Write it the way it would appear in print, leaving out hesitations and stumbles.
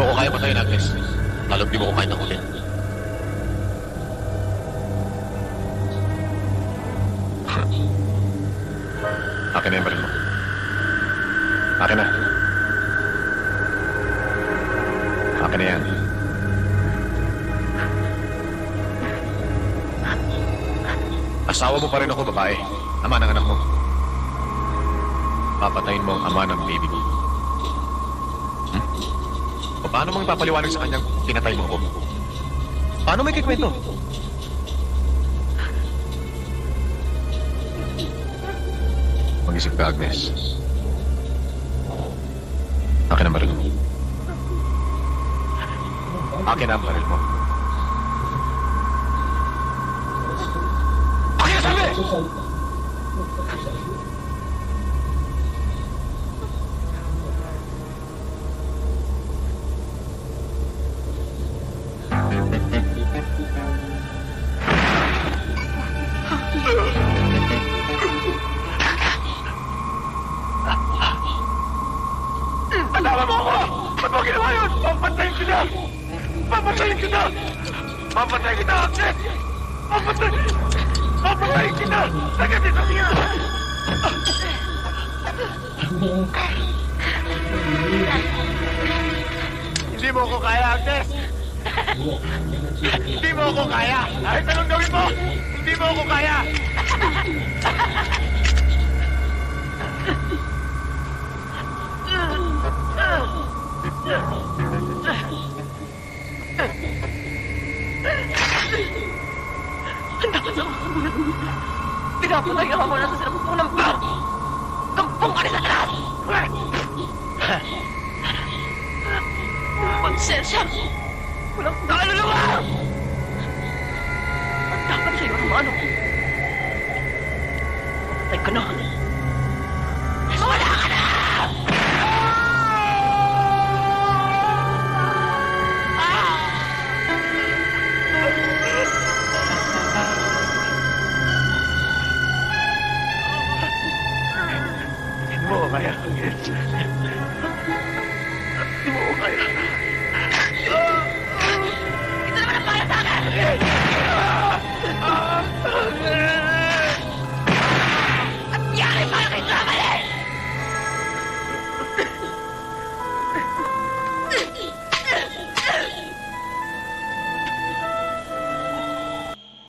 mo ako kaya patayin, Agnes. Lalo di mo ko kaya nakulin. Akin na yung baril mo. Akin na. Akin na yan. Asawa mo pa rin ako, babae. Ama ng anak mo. Papatayin mo ang ama ng baby mo. O paano mong ipapaliwanag sa kanyang pinatay mo ako? Paano may kikwento? Mag-isip ka, Agnes. Akin ang baril mo. Akin ang baril mo. Akin ang sabi! Tama mo ako! Ba't mo ginawa yun? Papatayin kita! Papatayin kita! Papatayin kita, Agnes! Papatayin kita! Sagatin sa siya! Hindi mo ako kaya, Agnes! Hindi mo ako kaya! Kahit anong gawin mo, hindi mo ako kaya! Ang dapat sa mga bulan. Pinapatay ka mo na sa sinampung ng bar. Kampung ka rin sa talas! Magsensya! Walang kaluluwa! Ang dapat sa'yo ang ano? Patay ka na! Wala ka na! Hindi mo kaya, Agnes.